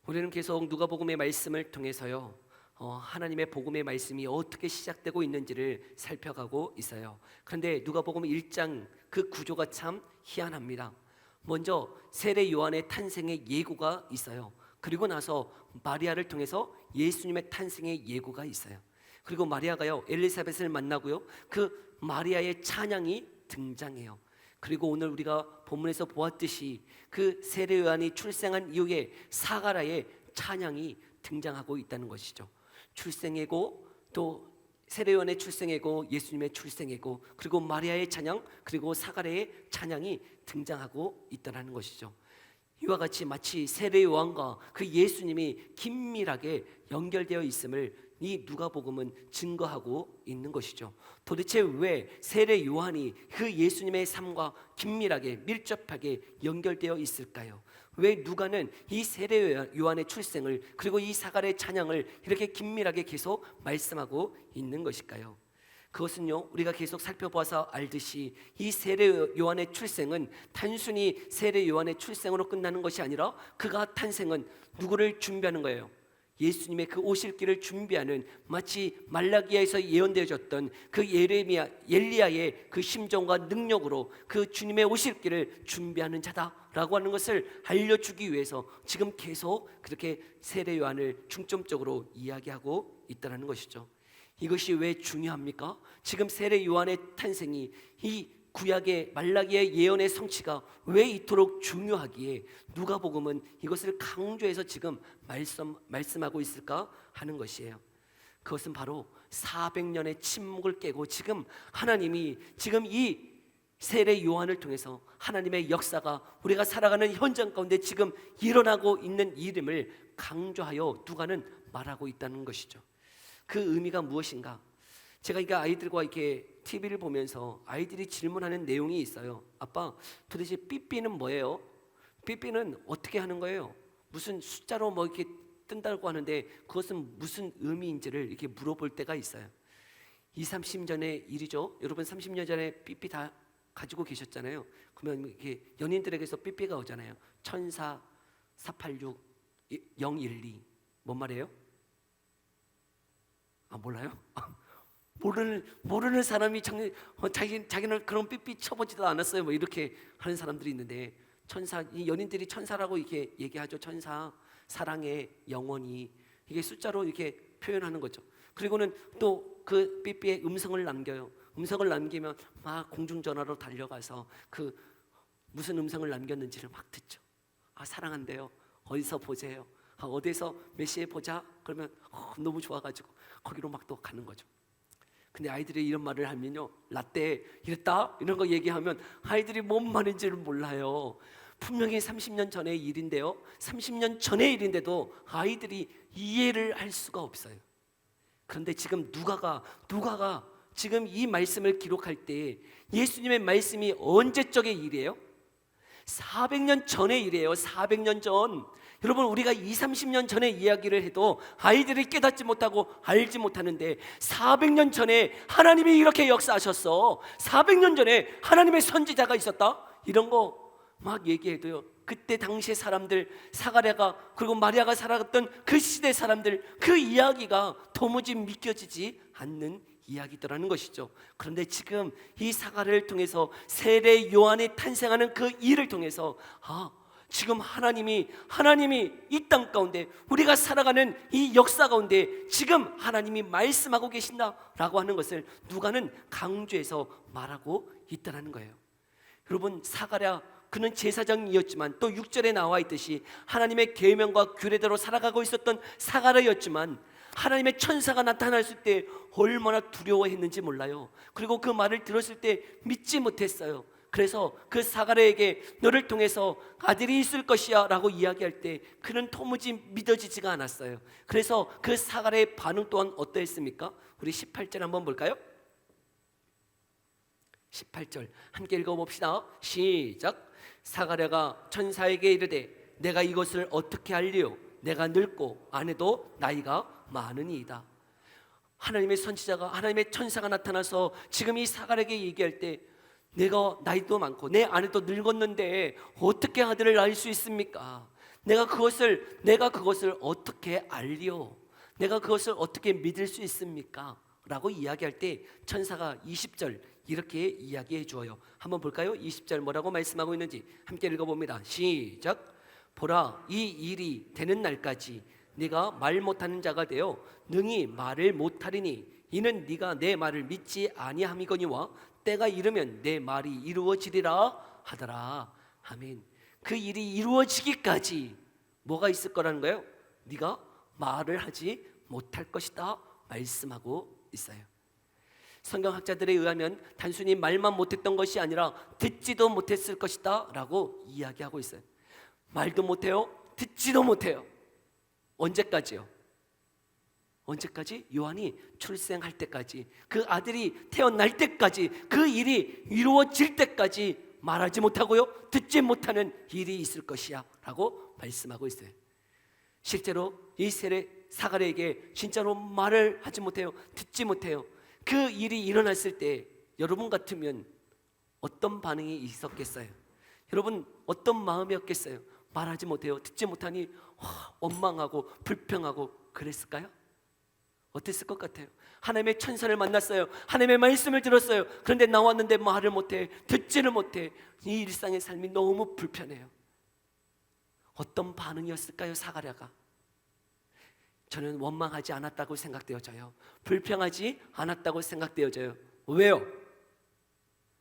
우리는 계속 누가복음의 말씀을 통해서요, 하나님의 복음의 말씀이 어떻게 시작되고 있는지를 살펴가고 있어요. 그런데 누가복음 1장 그 구조가 참 희한합니다. 먼저 세례 요한의 탄생의 예고가 있어요. 그리고 나서 마리아를 통해서 예수님의 탄생의 예고가 있어요. 그리고 마리아가요, 엘리사벳을 만나고요, 그 마리아의 찬양이 등장해요. 그리고 오늘 우리가 본문에서 보았듯이 그 세례 요한이 출생한 이후에 사가랴의 찬양이 등장하고 있다는 것이죠. 출생예고, 또 세례 요한의 출생예고, 예수님의 출생예고, 그리고 마리아의 찬양, 그리고 사가랴의 찬양이 등장하고 있다는 것이죠. 이와 같이 마치 세례 요한과 그 예수님이 긴밀하게 연결되어 있음을 이 누가복음은 증거하고 있는 것이죠. 도대체 왜 세례 요한이 그 예수님의 삶과 긴밀하게 밀접하게 연결되어 있을까요? 왜 누가는 이 세례 요한의 출생을, 그리고 이 사가랴의 찬양을 이렇게 긴밀하게 계속 말씀하고 있는 것일까요? 그것은요, 우리가 계속 살펴봐서 알듯이 이 세례 요한의 출생은 단순히 세례 요한의 출생으로 끝나는 것이 아니라 그가 탄생은 누구를 준비하는 거예요? 예수님의 그 오실 길을 준비하는, 마치 말라기야에서 예언되어졌던 그 엘리야의 그 심정과 능력으로 그 주님의 오실 길을 준비하는 자다라고 하는 것을 알려주기 위해서 지금 계속 그렇게 세례 요한을 중점적으로 이야기하고 있다는 것이죠. 이것이 왜 중요합니까? 지금 세례 요한의 탄생이 이 구약의 말라기의 예언의 성취가 왜 이토록 중요하기에 누가복음은 이것을 강조해서 지금 말씀하고 있을까 하는 것이에요. 그것은 바로 400년의 침묵을 깨고 지금 하나님이 지금 이 세례 요한을 통해서 하나님의 역사가 우리가 살아가는 현장 가운데 지금 일어나고 있는 이름을 강조하여 누가는 말하고 있다는 것이죠. 그 의미가 무엇인가? 제가 이게 아이들과 이렇게 TV를 보면서 아이들이 질문하는 내용이 있어요. 아빠, 도대체 삐삐는 뭐예요? 삐삐는 어떻게 하는 거예요? 무슨 숫자로 뭐 이렇게 뜬다고 하는데 그것은 무슨 의미인지를 이렇게 물어볼 때가 있어요. 30년 전의 일이죠. 여러분 30년 전에 삐삐 다 가지고 계셨잖아요. 그러면 이렇게 연인들에게서 삐삐가 오잖아요. 14 486 012 뭔 말이에요? 몰라요? 모르는 사람이 자기는 그런 삐삐 쳐보지도 않았어요. 뭐 이렇게 하는 사람들이 있는데, 이 연인들이 천사라고 이렇게 얘기하죠. 천사, 사랑해, 영원히, 이게 숫자로 이렇게 표현하는 거죠. 그리고는 또 그 삐삐에 음성을 남겨요. 음성을 남기면 막 공중전화로 달려가서 그 무슨 음성을 남겼는지를 막 듣죠. 사랑한대요. 어디서 보세요. 어디서 몇 시에 보자. 그러면 너무 좋아가지고 거기로 막 또 가는 거죠. 근데 아이들이 이런 말을 하면요, 라떼 이랬다 이런 거 얘기하면 아이들이 뭔 말인지를 몰라요. 분명히 30년 전의 일인데요, 30년 전의 일인데도 아이들이 이해를 할 수가 없어요. 그런데 지금 누가가 지금 이 말씀을 기록할 때 예수님의 말씀이 언제적의 일이에요? 400년 전의 일이에요. 400년 전. 여러분, 우리가 30년 전의 이야기를 해도 아이들이 깨닫지 못하고 알지 못하는데 400년 전에 하나님이 이렇게 역사하셨어. 400년 전에 하나님의 선지자가 있었다. 이런 거 막 얘기해도요, 그때 당시의 사람들, 사가랴가 그리고 마리아가 살아갔던 그 시대 사람들, 그 이야기가 도무지 믿겨지지 않는 이야기더라는 것이죠. 그런데 지금 이 사가랴를 통해서 세례 요한이 탄생하는 그 일을 통해서 지금 하나님이 이 땅 가운데 우리가 살아가는 이 역사 가운데 지금 하나님이 말씀하고 계신다라고 하는 것을 누가는 강조해서 말하고 있다는 거예요. 여러분, 사가랴 그는 제사장이었지만 또 6절에 나와 있듯이 하나님의 계명과 규례대로 살아가고 있었던 사가랴였지만 하나님의 천사가 나타났을 때 얼마나 두려워했는지 몰라요. 그리고 그 말을 들었을 때 믿지 못했어요. 그래서 그 사가랴에게 너를 통해서 아들이 있을 것이야 라고 이야기할 때 그는 도무지 믿어지지가 않았어요. 그래서 그 사가랴의 반응 또한 어떠했습니까? 우리 18절 한번 볼까요? 18절 함께 읽어봅시다. 시작. 사가랴가 천사에게 이르되 내가 이것을 어떻게 알리요? 내가 늙고 아내도 나이가 많으니이다. 하나님의 선지자가, 하나님의 천사가 나타나서 지금 이 사가랴에게 얘기할 때 내가 나이도 많고 내 아내도 늙었는데 어떻게 아들을 낳을 수 있습니까? 내가 그것을 어떻게 알리오? 내가 그것을 어떻게 믿을 수 있습니까? 라고 이야기할 때 천사가 20절 이렇게 이야기해 주어요. 한번 볼까요? 20절 뭐라고 말씀하고 있는지 함께 읽어봅니다. 시작. 보라, 이 일이 되는 날까지 네가 말 못하는 자가 되어 능히 말을 못하리니 이는 네가 내 말을 믿지 아니함이거니와 때가 이르면 내 말이 이루어지리라 하더라. 아멘. 그 일이 이루어지기까지 뭐가 있을 거라는 거예요? 네가 말을 하지 못할 것이다 말씀하고 있어요. 성경학자들에 의하면 단순히 말만 못했던 것이 아니라 듣지도 못했을 것이다 라고 이야기하고 있어요. 말도 못해요, 듣지도 못해요. 언제까지요? 언제까지? 요한이 출생할 때까지, 그 아들이 태어날 때까지, 그 일이 이루어질 때까지 말하지 못하고요, 듣지 못하는 일이 있을 것이야 라고 말씀하고 있어요. 실제로 이 사가랴에게 진짜로 말을 하지 못해요, 듣지 못해요. 그 일이 일어났을 때 여러분 같으면 어떤 반응이 있었겠어요? 여러분 어떤 마음이었겠어요? 말하지 못해요, 듣지 못하니 원망하고 불평하고 그랬을까요? 어땠을 것 같아요? 하나님의 천사를 만났어요. 하나님의 말씀을 들었어요. 그런데 나왔는데 말을 못해, 듣지를 못해. 이 일상의 삶이 너무 불편해요. 어떤 반응이었을까요? 사가랴가. 저는 원망하지 않았다고 생각되어져요. 불평하지 않았다고 생각되어져요. 왜요?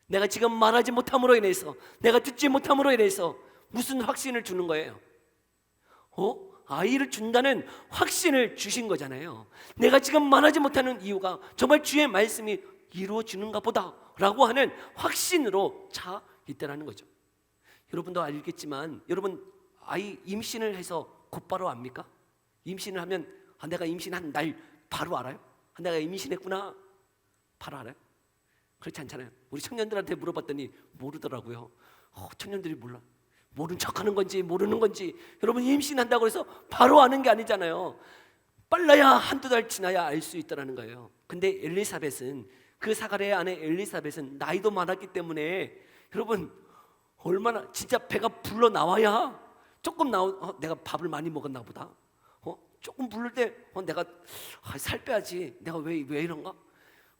내가 지금 말하지 못함으로 인해서, 내가 듣지 못함으로 인해서 무슨 확신을 주는 거예요? 아이를 준다는 확신을 주신 거잖아요. 내가 지금 말하지 못하는 이유가 정말 주의 말씀이 이루어지는가 보다 라고 하는 확신으로 차 있다는 거죠. 여러분도 알겠지만, 여러분 아이 임신을 해서 곧바로 압니까? 임신을 하면 내가 임신한 날 바로 알아요? 내가 임신했구나 바로 알아요? 그렇지 않잖아요. 우리 청년들한테 물어봤더니 모르더라고요. 청년들이 몰라. 모른 척하는 건지 모르는 건지. 여러분 임신한다고 해서 바로 아는 게 아니잖아요. 빨라야 한두 달 지나야 알 수 있다는 거예요. 근데 엘리사벳은, 그 사가랴의 아내 엘리사벳은 나이도 많았기 때문에 여러분 얼마나 진짜 배가 불러 나와야 조금 내가 밥을 많이 먹었나 보다. 조금 부를 때 내가 살 빼야지. 내가 왜 이런가?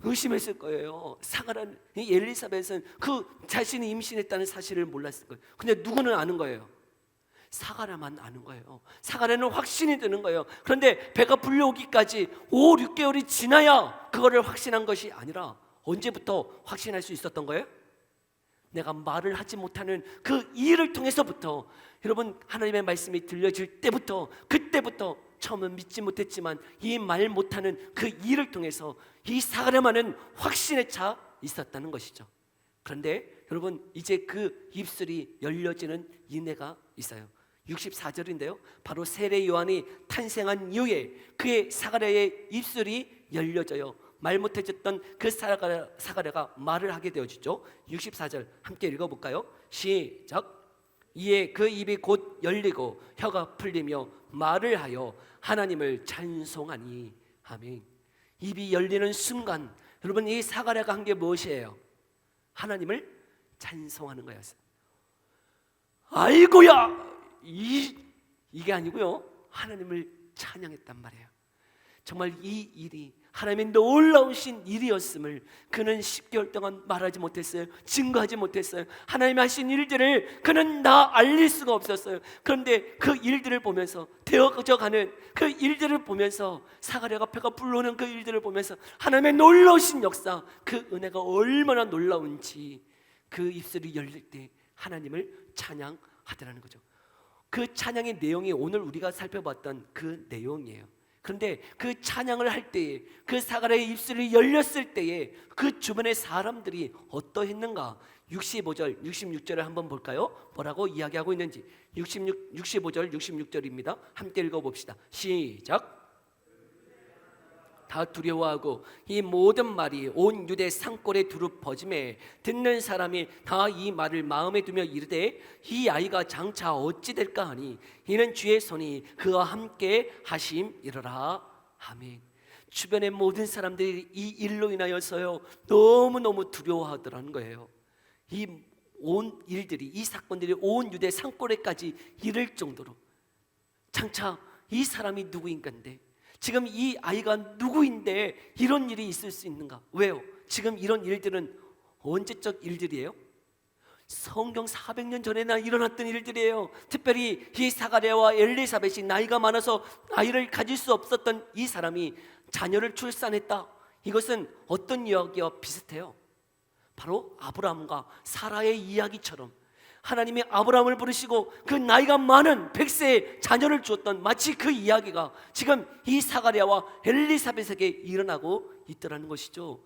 의심했을 거예요. 사가랴 엘리사벳은 그 자신이 임신했다는 사실을 몰랐을 거예요. 근데 누구는 아는 거예요? 사가랴만 아는 거예요. 사가랴는 확신이 드는 거예요. 그런데 배가 불려오기까지 5, 6개월이 지나야 그거를 확신한 것이 아니라 언제부터 확신할 수 있었던 거예요? 내가 말을 하지 못하는 그 일을 통해서부터, 여러분 하나님의 말씀이 들려질 때부터, 그때부터 처음은 믿지 못했지만 이 말 못하는 그 일을 통해서 이 사가랴만은 확신에 차 있었다는 것이죠. 그런데 여러분 이제 그 입술이 열려지는 인내가 있어요. 64절인데요 바로 세례 요한이 탄생한 이후에 그의 사가랴의 입술이 열려져요. 말 못해졌던 그 사가랴가 말을 하게 되어지죠. 64절 함께 읽어볼까요? 시작. 이에 그 입이 곧 열리고 혀가 풀리며 말을 하여 하나님을 찬송하니. 아멘. 입이 열리는 순간 여러분 이 사가랴가 한 게 무엇이에요? 하나님을 찬송하는 거였어요. 아이고야 이게 아니고요, 하나님을 찬양했단 말이에요. 정말 이 일이 하나님의 놀라우신 일이었음을 그는 10개월 동안 말하지 못했어요. 증거하지 못했어요. 하나님이 하신 일들을 그는 다 알릴 수가 없었어요. 그런데 그 일들을 보면서, 되어져가는 그 일들을 보면서, 사가랴가 배가 불러오는 그 일들을 보면서 하나님의 놀라우신 역사, 그 은혜가 얼마나 놀라운지 그 입술이 열릴 때 하나님을 찬양하더라는 거죠. 그 찬양의 내용이 오늘 우리가 살펴봤던 그 내용이에요. 그런데 그 찬양을 할 때에, 그 사가랴의 입술이 열렸을 때에 그 주변의 사람들이 어떠했는가? 65절, 66절을 한번 볼까요? 뭐라고 이야기하고 있는지. 65절, 66절입니다. 함께 읽어봅시다. 시작. 다 두려워하고 이 모든 말이 온 유대 산골에 두루 퍼짐에 듣는 사람이 다 이 말을 마음에 두며 이르되 이 아이가 장차 어찌 될까 하니 이는 주의 손이 그와 함께 하심이로라. 아멘. 주변의 모든 사람들이 이 일로 인하여서요 너무너무 두려워하더라는 거예요. 이 온 일들이, 이 사건들이 온 유대 산골에까지 이를 정도로 장차 이 사람이 누구인가인데, 지금 이 아이가 누구인데 이런 일이 있을 수 있는가? 왜요? 지금 이런 일들은 언제적 일들이에요? 성경 400년 전에나 일어났던 일들이에요. 특별히 이 사가랴와 엘리사벳이 나이가 많아서 아이를 가질 수 없었던 이 사람이 자녀를 출산했다. 이것은 어떤 이야기와 비슷해요? 바로 아브라함과 사라의 이야기처럼 하나님이 아브라함을 부르시고 그 나이가 많은 100세의 자녀를 주었던 마치 그 이야기가 지금 이 사가랴와 엘리사벳에게 일어나고 있더라는 것이죠.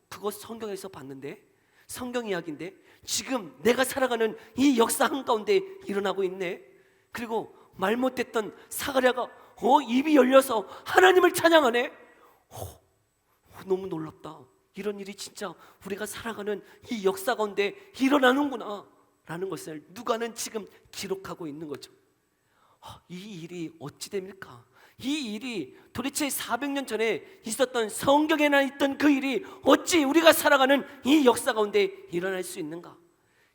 그거 성경에서 봤는데, 성경 이야기인데 지금 내가 살아가는 이 역사 한가운데 일어나고 있네. 그리고 말 못했던 사가랴가 입이 열려서 하나님을 찬양하네. 너무 놀랍다. 이런 일이 진짜 우리가 살아가는 이 역사 가운데 일어나는구나 라는 것을 누가는 지금 기록하고 있는 거죠. 이 일이 어찌 됩니까? 이 일이 도대체 400년 전에 있었던, 성경에나 있던 그 일이 어찌 우리가 살아가는 이 역사 가운데 일어날 수 있는가?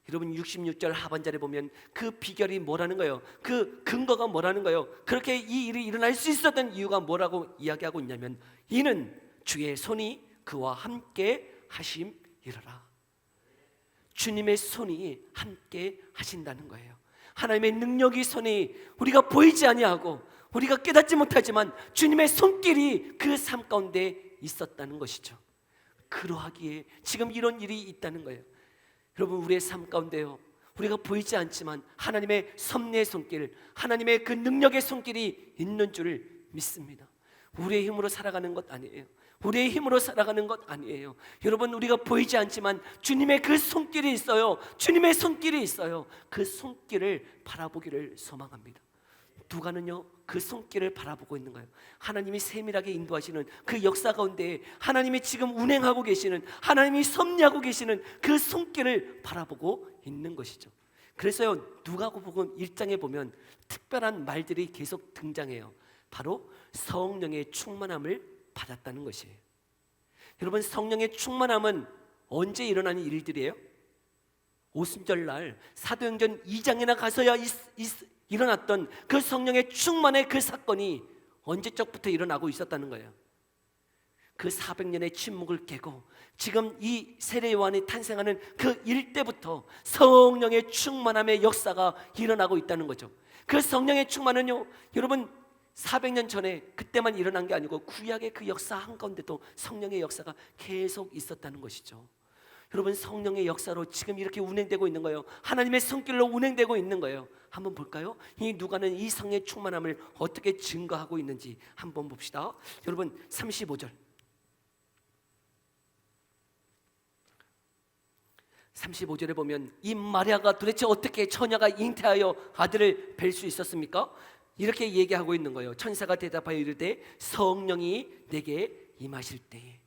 여러분 66절 하반절에 보면 그 비결이 뭐라는 거예요? 그 근거가 뭐라는 거예요? 그렇게 이 일이 일어날 수 있었던 이유가 뭐라고 이야기하고 있냐면, 이는 주의 손이 그와 함께 하심이라. 주님의 손이 함께 하신다는 거예요. 하나님의 능력이, 손이 우리가 보이지 아니하고 우리가 깨닫지 못하지만 주님의 손길이 그 삶 가운데 있었다는 것이죠. 그러하기에 지금 이런 일이 있다는 거예요. 여러분 우리의 삶 가운데요, 우리가 보이지 않지만 하나님의 섭리의 손길, 하나님의 그 능력의 손길이 있는 줄을 믿습니다. 우리의 힘으로 살아가는 것 아니에요. 우리의 힘으로 살아가는 것 아니에요. 여러분 우리가 보이지 않지만 주님의 그 손길이 있어요. 주님의 손길이 있어요. 그 손길을 바라보기를 소망합니다. 누가는요 그 손길을 바라보고 있는 거예요. 하나님이 세밀하게 인도하시는 그 역사 가운데 하나님이 지금 운행하고 계시는, 하나님이 섭리하고 계시는 그 손길을 바라보고 있는 것이죠. 그래서요 누가복음 1장에 보면 특별한 말들이 계속 등장해요. 바로 성령의 충만함을 받았다는 것이에요. 여러분 성령의 충만함은 언제 일어나는 일들이에요? 오순절날 사도행전 2장에나 가서야 일어났던 그 성령의 충만의 그 사건이 언제적부터 일어나고 있었다는 거예요. 그 400년의 침묵을 깨고 지금 이 세례 요한이 탄생하는 그 일때부터 성령의 충만함의 역사가 일어나고 있다는 거죠. 그 성령의 충만은요 여러분 400년 전에 그때만 일어난 게 아니고 구약의 그 역사 한가운데도 성령의 역사가 계속 있었다는 것이죠. 여러분 성령의 역사로 지금 이렇게 운행되고 있는 거예요. 하나님의 손길로 운행되고 있는 거예요. 한번 볼까요? 이 누가는 이 성령의 충만함을 어떻게 증거하고 있는지 한번 봅시다. 여러분 35절 35절에 보면 이 마리아가 도대체 어떻게 처녀가 잉태하여 아들을 뵐 수 있었습니까? 이렇게 얘기하고 있는 거예요. 천사가 대답하여 이르되 성령이 내게 임하실 때에.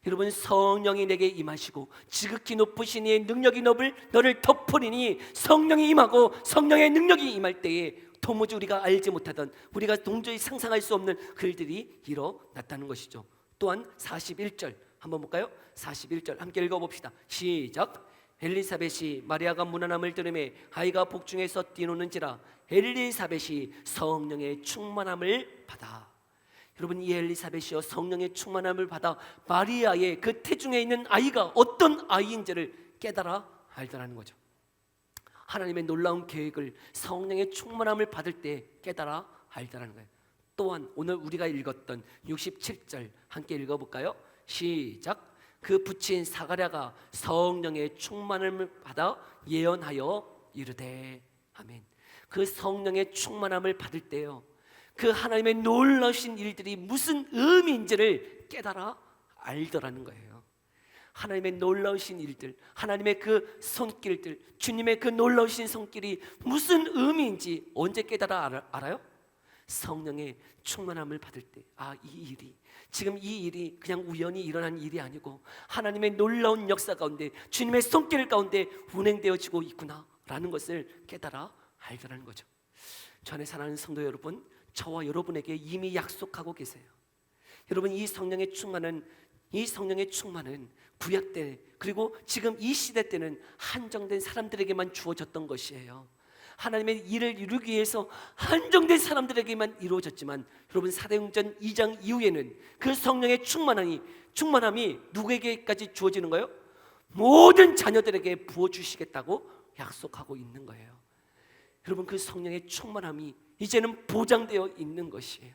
여러분 성령이 내게 임하시고 지극히 높으신 이의 능력이 너를 덮으리니, 성령이 임하고 성령의 능력이 임할 때에 도무지 우리가 알지 못하던, 우리가 도저히 상상할 수 없는 일들이 일어났다는 것이죠. 또한 41절 한번 볼까요? 41절 함께 읽어봅시다. 시작. 엘리사벳이 마리아가 문안함을 들으매 아이가 복중에서 뛰노는지라 엘리사벳이 성령의 충만함을 받아. 여러분 이 엘리사벳이요 성령의 충만함을 받아 마리아의 그 태중에 있는 아이가 어떤 아이인지를 깨달아 알더라는 거죠. 하나님의 놀라운 계획을 성령의 충만함을 받을 때 깨달아 알더라는 거예요. 또한 오늘 우리가 읽었던 67절 함께 읽어볼까요? 시작. 그 부친 사가랴가 성령의 충만함을 받아 예언하여 이르되. 아멘. 그 성령의 충만함을 받을 때요 그 하나님의 놀라우신 일들이 무슨 의미인지를 깨달아 알더라는 거예요. 하나님의 놀라우신 일들, 하나님의 그 손길들, 주님의 그 놀라우신 손길이 무슨 의미인지 언제 깨달아 알아요? 성령의 충만함을 받을 때, 이 일이 지금 이 일이 그냥 우연히 일어난 일이 아니고 하나님의 놀라운 역사 가운데 주님의 손길 가운데 운행되어지고 있구나라는 것을 깨달아 알더라는 거죠. 저 안에 사랑하는 성도 여러분, 저와 여러분에게 이미 약속하고 계세요. 여러분 이 성령의 충만은 구약 때 그리고 지금 이 시대 때는 한정된 사람들에게만 주어졌던 것이에요. 하나님의 일을 이루기 위해서 한정된 사람들에게만 이루어졌지만, 여러분 사도행전 2장 이후에는 그 성령의 충만함이 누구에게까지 주어지는 거예요? 모든 자녀들에게 부어주시겠다고 약속하고 있는 거예요. 여러분 그 성령의 충만함이 이제는 보장되어 있는 것이에요.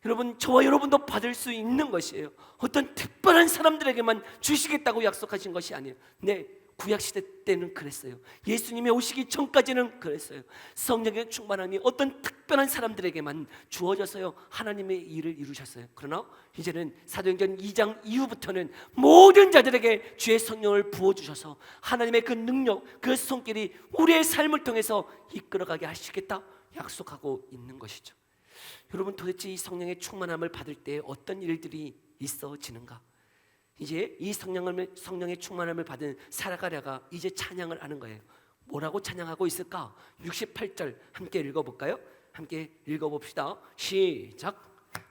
여러분 저와 여러분도 받을 수 있는 것이에요. 어떤 특별한 사람들에게만 주시겠다고 약속하신 것이 아니에요. 네, 구약시대 때는 그랬어요. 예수님이 오시기 전까지는 그랬어요. 성령의 충만함이 어떤 특별한 사람들에게만 주어져서요 하나님의 일을 이루셨어요. 그러나 이제는 사도행전 2장 이후부터는 모든 자들에게 주의 성령을 부어주셔서 하나님의 그 능력, 그 손길이 우리의 삶을 통해서 이끌어가게 하시겠다 약속하고 있는 것이죠. 여러분 도대체 이 성령의 충만함을 받을 때 어떤 일들이 있어지는가? 이제 이 성령의 충만함을 받은 사라가랴가 이제 찬양을 하는 거예요. 뭐라고 찬양하고 있을까? 68절 함께 읽어볼까요? 함께 읽어봅시다. 시작.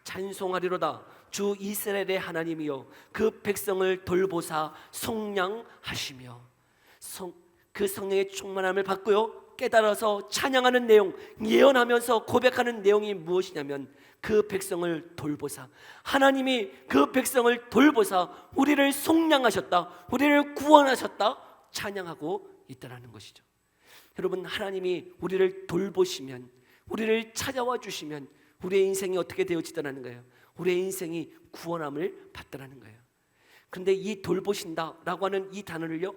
찬송하리로다 주 이스라엘의 하나님이여 그 백성을 돌보사 속량하시며. 그 성령의 충만함을 받고요 깨달아서 찬양하는 내용, 예언하면서 고백하는 내용이 무엇이냐면 그 백성을 돌보사, 하나님이 그 백성을 돌보사 우리를 속량하셨다, 우리를 구원하셨다 찬양하고 있다는 것이죠. 여러분 하나님이 우리를 돌보시면, 우리를 찾아와 주시면 우리의 인생이 어떻게 되어지더라는 거예요? 우리의 인생이 구원함을 받더라는 거예요. 그런데 이 돌보신다라고 하는 이 단어를요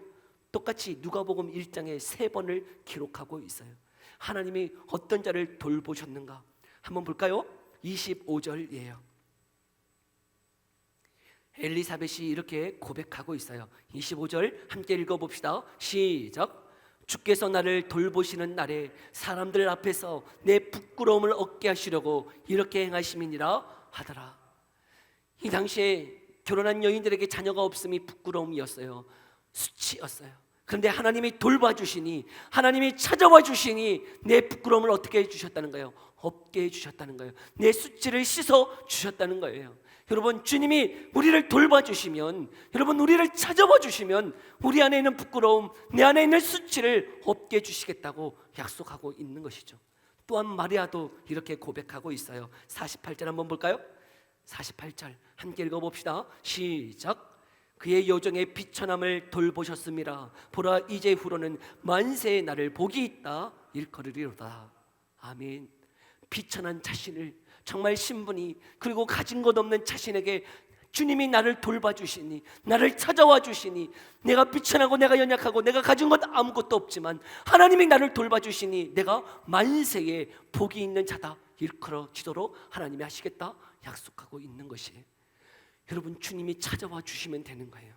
똑같이 누가복음 1장에 3번을 기록하고 있어요. 하나님이 어떤 자를 돌보셨는가 한번 볼까요? 25절이에요. 엘리사벳이 이렇게 고백하고 있어요. 25절 함께 읽어봅시다. 시작. 주께서 나를 돌보시는 날에 사람들 앞에서 내 부끄러움을 얻게 하시려고 이렇게 행하심이니라 하더라. 이 당시에 결혼한 여인들에게 자녀가 없음이 부끄러움이었어요. 수치였어요. 그런데 하나님이 돌봐주시니, 하나님이 찾아와 주시니 내 부끄러움을 어떻게 해주셨다는 거예요? 없게 해주셨다는 거예요. 내 수치를 씻어 주셨다는 거예요. 여러분 주님이 우리를 돌봐주시면, 여러분 우리를 찾아와 주시면 우리 안에 있는 부끄러움, 내 안에 있는 수치를 없게 해주시겠다고 약속하고 있는 것이죠. 또한 마리아도 이렇게 고백하고 있어요. 48절 한번 볼까요? 48절 함께 읽어봅시다. 시작. 그의 여정의 비천함을 돌보셨습니다. 보라 이제 후로는 만세의 날을 복이 있다 일컬으리로다. 아멘. 비천한 자신을, 정말 신분이 그리고 가진 것 없는 자신에게 주님이 나를 돌봐주시니, 나를 찾아와 주시니, 내가 비천하고 내가 연약하고 내가 가진 것 아무것도 없지만 하나님이 나를 돌봐주시니 내가 만세의 복이 있는 자다 일컬어지도록 하나님이 하시겠다 약속하고 있는 것이에요. 여러분 주님이 찾아와 주시면 되는 거예요.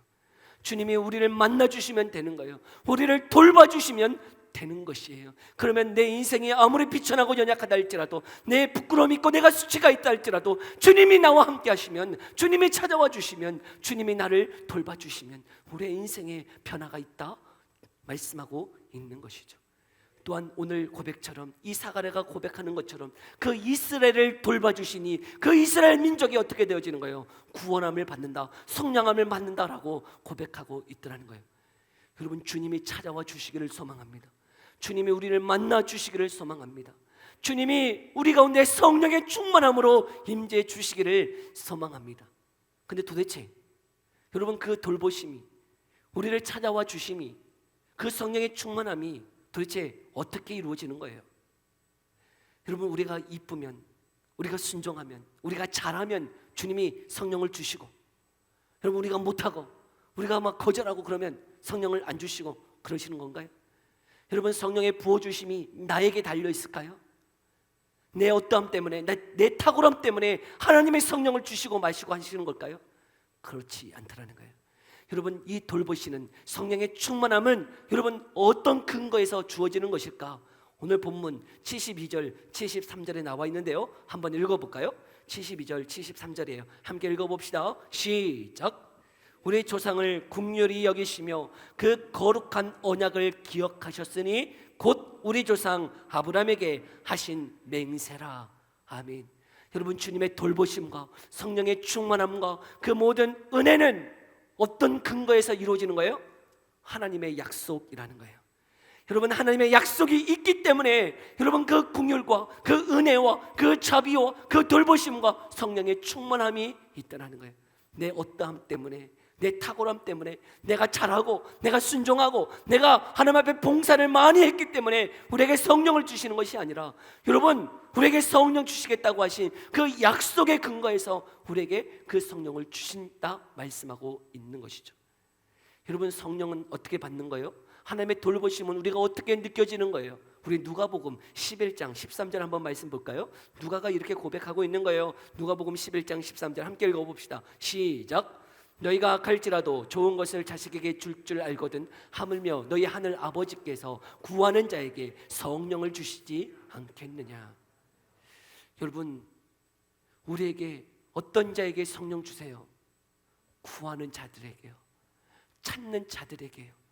주님이 우리를 만나 주시면 되는 거예요. 우리를 돌봐주시면 되는 것이에요. 그러면 내 인생이 아무리 비천하고 연약하다 할지라도, 내 부끄러움이 있고 내가 수치가 있다 할지라도 주님이 나와 함께 하시면, 주님이 찾아와 주시면, 주님이 나를 돌봐주시면 우리의 인생에 변화가 있다 말씀하고 있는 것이죠. 또한 오늘 고백처럼, 이 사가랴가 고백하는 것처럼 그 이스라엘을 돌봐주시니 그 이스라엘 민족이 어떻게 되어지는 거예요? 구원함을 받는다, 속량함을 받는다라고 고백하고 있더라는 거예요. 여러분 주님이 찾아와 주시기를 소망합니다. 주님이 우리를 만나 주시기를 소망합니다. 주님이 우리 가운데 성령의 충만함으로 임재해 주시기를 소망합니다. 근데 도대체 여러분 그 돌보심이, 우리를 찾아와 주심이, 그 성령의 충만함이 도대체 어떻게 이루어지는 거예요? 여러분 우리가 이쁘면, 우리가 순종하면, 우리가 잘하면 주님이 성령을 주시고, 여러분 우리가 못하고 우리가 막 거절하고 그러면 성령을 안 주시고 그러시는 건가요? 여러분 성령의 부어주심이 나에게 달려 있을까요? 내 어떠함 때문에, 내 탁월함 때문에 하나님의 성령을 주시고 마시고 하시는 걸까요? 그렇지 않다라는 거예요. 여러분 이 돌보시는 성령의 충만함은 여러분 어떤 근거에서 주어지는 것일까? 오늘 본문 72절 73절에 나와 있는데요, 한번 읽어볼까요? 72절 73절이에요. 함께 읽어봅시다. 시작. 우리 조상을 긍휼히 여기시며 그 거룩한 언약을 기억하셨으니 곧 우리 조상 아브라함에게 하신 맹세라. 아멘. 여러분 주님의 돌보심과 성령의 충만함과 그 모든 은혜는 어떤 근거에서 이루어지는 거예요? 하나님의 약속이라는 거예요. 여러분, 하나님의 약속이 있기 때문에 여러분 그 긍휼과 그 은혜와 그 자비와 그 돌보심과 성령의 충만함이 있다는 거예요. 내 어떠함 때문에, 내 탁월함 때문에, 내가 잘하고 내가 순종하고 내가 하나님 앞에 봉사를 많이 했기 때문에 우리에게 성령을 주시는 것이 아니라, 여러분, 우리에게 성령 주시겠다고 하신 그 약속의 근거에서 우리에게 그 성령을 주신다 말씀하고 있는 것이죠. 여러분, 성령은 어떻게 받는 거예요? 하나님의 돌보심은 우리가 어떻게 느껴지는 거예요? 우리 누가복음 11장 13절 한번 말씀 볼까요? 누가가 이렇게 고백하고 있는 거예요. 누가복음 11장 13절 함께 읽어봅시다. 시작. 너희가 악할지라도 좋은 것을 자식에게 줄 줄 알거든 하물며 너희 하늘 아버지께서 구하는 자에게 성령을 주시지 않겠느냐. 여러분, 우리에게 어떤 자에게 성령 주세요? 구하는 자들에게요. 찾는 자들에게요.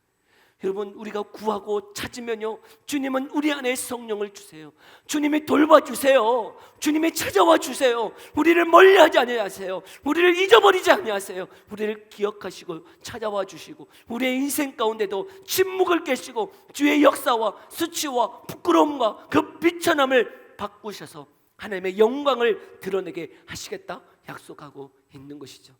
여러분, 우리가 구하고 찾으면요, 주님은 우리 안에 성령을 주세요. 주님이 돌봐주세요. 주님이 찾아와 주세요. 우리를 멀리하지 아니하세요. 우리를 잊어버리지 아니하세요. 우리를 기억하시고 찾아와 주시고 우리의 인생 가운데도 침묵을 깨시고 주의 역사와 수치와 부끄러움과 그 비천함을 바꾸셔서 하나님의 영광을 드러내게 하시겠다 약속하고 있는 것이죠.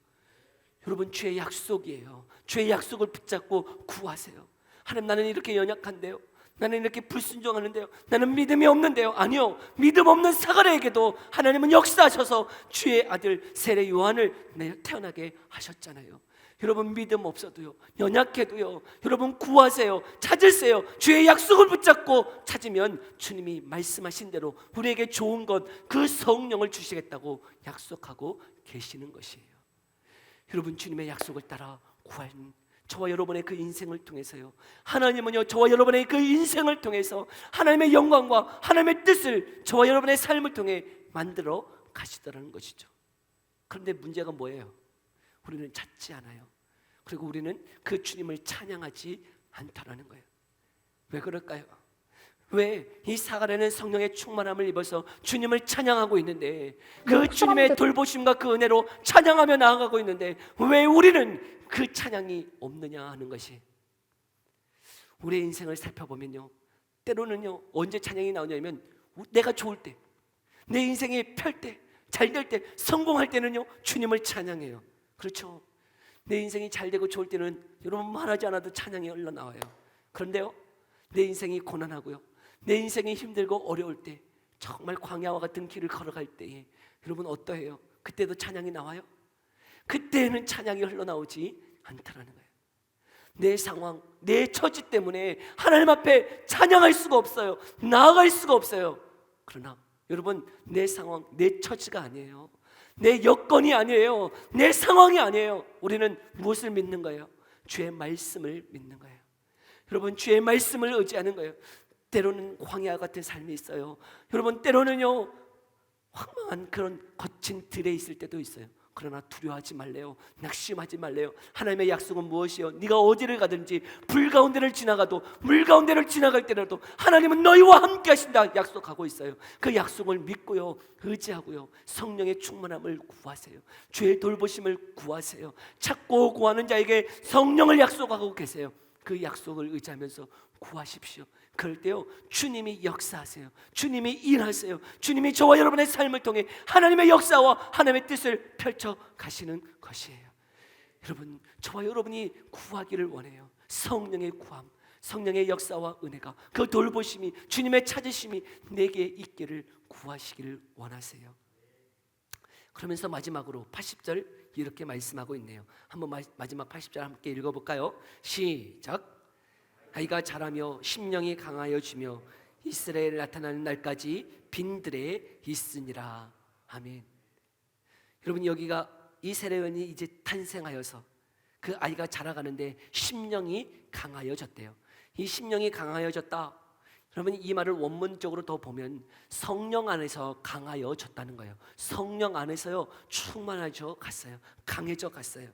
여러분, 주의 약속이에요. 주의 약속을 붙잡고 구하세요. 하나님, 나는 이렇게 연약한데요, 나는 이렇게 불순종하는데요, 나는 믿음이 없는데요. 아니요, 믿음 없는 사가랴에게도 하나님은 역사하셔서 주의 아들 세례 요한을 태어나게 하셨잖아요. 여러분, 믿음 없어도요, 연약해도요, 여러분 구하세요. 찾으세요. 주의 약속을 붙잡고 찾으면 주님이 말씀하신 대로 우리에게 좋은 것, 그 성령을 주시겠다고 약속하고 계시는 것이에요. 여러분, 주님의 약속을 따라 구하는 저와 여러분의 그 인생을 통해서요, 하나님은요, 저와 여러분의 그 인생을 통해서 하나님의 영광과 하나님의 뜻을 저와 여러분의 삶을 통해 만들어 가시더라는 것이죠. 그런데 문제가 뭐예요? 우리는 찾지 않아요. 그리고 우리는 그 주님을 찬양하지 않다라는 거예요. 왜 그럴까요? 왜 이 사가랴는 성령의 충만함을 입어서 주님을 찬양하고 있는데, 그 주님의 돌보심과 그 은혜로 찬양하며 나아가고 있는데 왜 우리는 그 찬양이 없느냐 하는 것이, 우리의 인생을 살펴보면요, 때로는요, 언제 찬양이 나오냐면 내가 좋을 때, 내 인생이 펼 때, 잘 될 때, 성공할 때는요 주님을 찬양해요. 그렇죠? 내 인생이 잘 되고 좋을 때는 여러분 말하지 않아도 찬양이 흘러나와요. 그런데요, 내 인생이 고난하고요, 내 인생이 힘들고 어려울 때, 정말 광야와 같은 길을 걸어갈 때에 여러분 어떠해요? 그때도 찬양이 나와요? 그때는 찬양이 흘러나오지 않다라는 거예요. 내 상황, 내 처지 때문에 하나님 앞에 찬양할 수가 없어요. 나아갈 수가 없어요. 그러나 여러분, 내 상황, 내 처지가 아니에요. 내 여건이 아니에요. 내 상황이 아니에요. 우리는 무엇을 믿는 거예요? 주의 말씀을 믿는 거예요. 여러분, 주의 말씀을 의지하는 거예요. 때로는 광야 같은 삶이 있어요. 여러분, 때로는요 황망한 그런 거친 들에 있을 때도 있어요. 그러나 두려워하지 말래요. 낙심하지 말래요. 하나님의 약속은 무엇이요? 네가 어디를 가든지 불 가운데를 지나가도 물 가운데를 지나갈 때라도 하나님은 너희와 함께 하신다 약속하고 있어요. 그 약속을 믿고요, 의지하고요, 성령의 충만함을 구하세요. 주의 돌보심을 구하세요. 찾고 구하는 자에게 성령을 약속하고 계세요. 그 약속을 의지하면서 구하십시오. 그럴 때요, 주님이 역사하세요. 주님이 일하세요. 주님이 저와 여러분의 삶을 통해 하나님의 역사와 하나님의 뜻을 펼쳐 가시는 것이에요. 여러분, 저와 여러분이 구하기를 원해요. 성령의 구함, 성령의 역사와 은혜가, 그 돌보심이, 주님의 찾으심이 내게 있기를 구하시기를 원하세요. 그러면서 마지막으로 80절 이렇게 말씀하고 있네요. 한번 마지막 80절 함께 읽어볼까요? 시작. 아이가 자라며 심령이 강하여지며 이스라엘 나타나는 날까지 빈들에 있으니라. 아멘. 여러분, 여기가 이 세례요한이 이제 탄생하여서 그 아이가 자라가는데 심령이 강하여졌대요. 이 심령이 강하여졌다, 여러분, 이 말을 원문적으로 더 보면 성령 안에서 강하여졌다는 거예요. 성령 안에서요 충만해져 갔어요. 강해져 갔어요.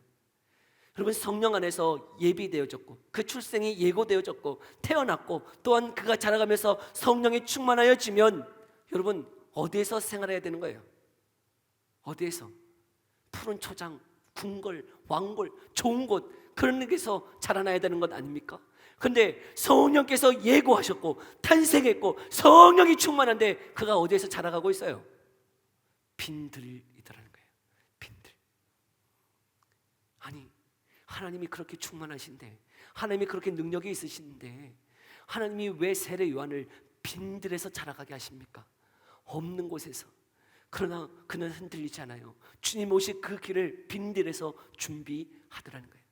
여러분, 성령 안에서 예비되어졌고 그 출생이 예고되어졌고 태어났고, 또한 그가 자라가면서 성령이 충만하여지면 여러분 어디에서 생활해야 되는 거예요? 어디에서? 푸른 초장, 궁궐, 왕골, 좋은 곳, 그런 데서 자라나야 되는 것 아닙니까? 근데 성령께서 예고하셨고 탄생했고 성령이 충만한데 그가 어디에서 자라가고 있어요? 빈들이더라는 거예요. 빈들. 아니, 하나님이 그렇게 충만하신데, 하나님이 그렇게 능력이 있으신데 하나님이 왜 세례 요한을 빈들에서 자라가게 하십니까? 없는 곳에서. 그러나 그는 흔들리지 않아요. 주님 오실 그 길을 빈들에서 준비하더라는 거예요.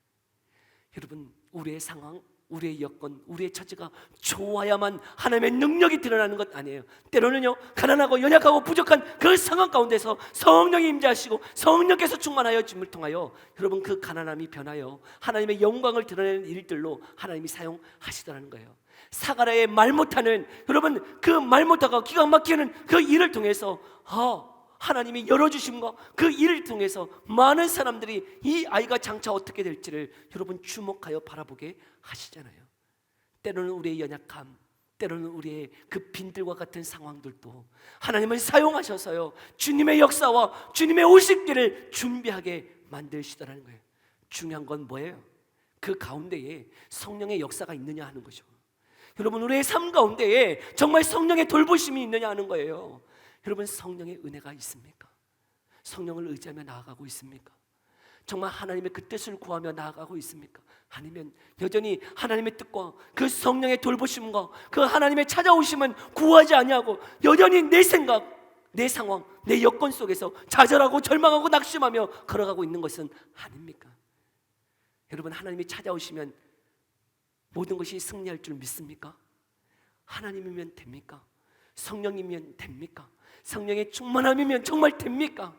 여러분, 우리의 상황, 우리의 여건, 우리의 처지가 좋아야만 하나님의 능력이 드러나는 것 아니에요. 때로는요, 가난하고 연약하고 부족한 그 상황 가운데서 성령이 임재하시고 성령께서 충만하여 주님을 통하여 여러분 그 가난함이 변하여 하나님의 영광을 드러내는 일들로 하나님이 사용하시더라는 거예요. 사가랴의 말 못하는, 여러분 그 말 못하고 기가 막히는 그 일을 통해서 하나님이 열어주심과 그 일을 통해서 많은 사람들이 이 아이가 장차 어떻게 될지를 여러분 주목하여 바라보게 하시잖아요. 때로는 우리의 연약함, 때로는 우리의 그 빈들과 같은 상황들도 하나님을 사용하셔서요 주님의 역사와 주님의 오실 길을 준비하게 만드시더라는 거예요. 중요한 건 뭐예요? 그 가운데에 성령의 역사가 있느냐 하는 거죠. 여러분, 우리의 삶 가운데에 정말 성령의 돌보심이 있느냐 하는 거예요. 여러분, 성령의 은혜가 있습니까? 성령을 의지하며 나아가고 있습니까? 정말 하나님의 그 뜻을 구하며 나아가고 있습니까? 아니면 여전히 하나님의 뜻과 그 성령의 돌보심과 그 하나님의 찾아오심은 구하지 아니하고 여전히 내 생각, 내 상황, 내 여건 속에서 좌절하고 절망하고 낙심하며 걸어가고 있는 것은 아닙니까? 여러분, 하나님이 찾아오시면 모든 것이 승리할 줄 믿습니까? 하나님이면 됩니까? 성령이면 됩니까? 성령의 충만함이면 정말 됩니까?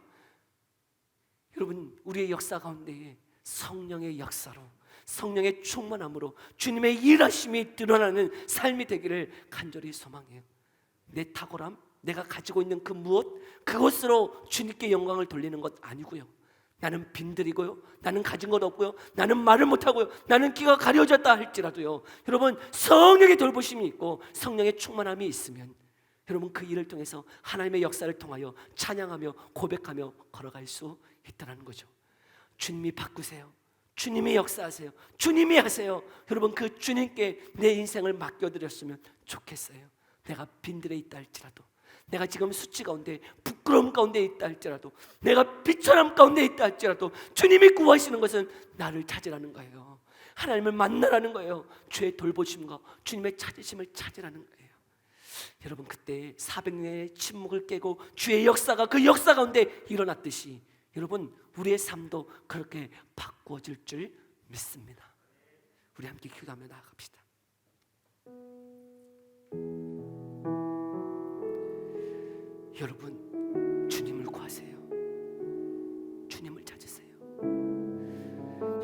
여러분, 우리의 역사 가운데에 성령의 역사로, 성령의 충만함으로 주님의 일하심이 드러나는 삶이 되기를 간절히 소망해요. 내 탁월함, 내가 가지고 있는 그 무엇, 그것으로 주님께 영광을 돌리는 것 아니고요, 나는 빈들이고요, 나는 가진 것 없고요, 나는 말을 못하고요, 나는 귀가 가려졌다 할지라도요, 여러분 성령의 돌보심이 있고 성령의 충만함이 있으면 여러분 그 일을 통해서 하나님의 역사를 통하여 찬양하며 고백하며 걸어갈 수 있다는 거죠. 주님이 바꾸세요. 주님이 역사하세요. 주님이 하세요. 여러분, 그 주님께 내 인생을 맡겨드렸으면 좋겠어요. 내가 빈들에 있다 할지라도, 내가 지금 수치 가운데, 부끄러움 가운데 있다 할지라도, 내가 비천함 가운데 있다 할지라도 주님이 구하시는 것은 나를 찾으라는 거예요. 하나님을 만나라는 거예요. 주의 돌보심과 주님의 찾으심을 찾으라는 거예요. 여러분, 그때 400년의 침묵을 깨고 주의 역사가 그 역사 가운데 일어났듯이 여러분 우리의 삶도 그렇게 바꾸어질 줄 믿습니다. 우리 함께 기도하며 나아갑시다. 여러분, 주님을 구하세요. 주님을 찾으세요.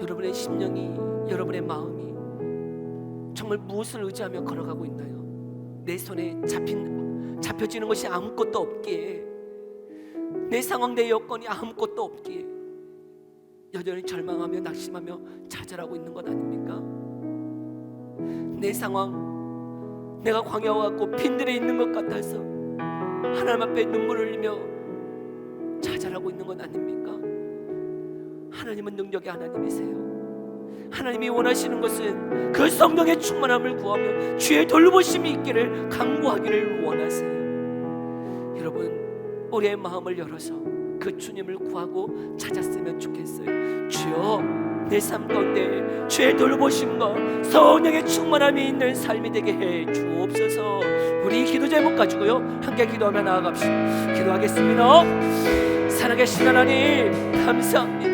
여러분의 심령이, 여러분의 마음이 정말 무엇을 의지하며 걸어가고 있나요? 내 손에 잡혀지는 것이 아무것도 없기에, 내 상황, 내 여건이 아무것도 없기에 여전히 절망하며 낙심하며 좌절하고 있는 것 아닙니까? 내 상황, 내가 광야와 같고 빈들에 있는 것 같아서 하나님 앞에 눈물을 흘리며 좌절하고 있는 것 아닙니까? 하나님은 능력의 하나님이세요. 하나님이 원하시는 것은 그 성령의 충만함을 구하며 주의 돌보심이 있기를 간구하기를 원하세요. 여러분, 우리의 마음을 열어서 그 주님을 구하고 찾았으면 좋겠어요. 주여, 내 삶 가운데 주의 돌보심과 성령의 충만함이 있는 삶이 되게 해 주옵소서. 우리 기도 제목 가지고요 함께 기도하며 나아갑시다. 기도하겠습니다. 살아계신 하나님, 감사합니다.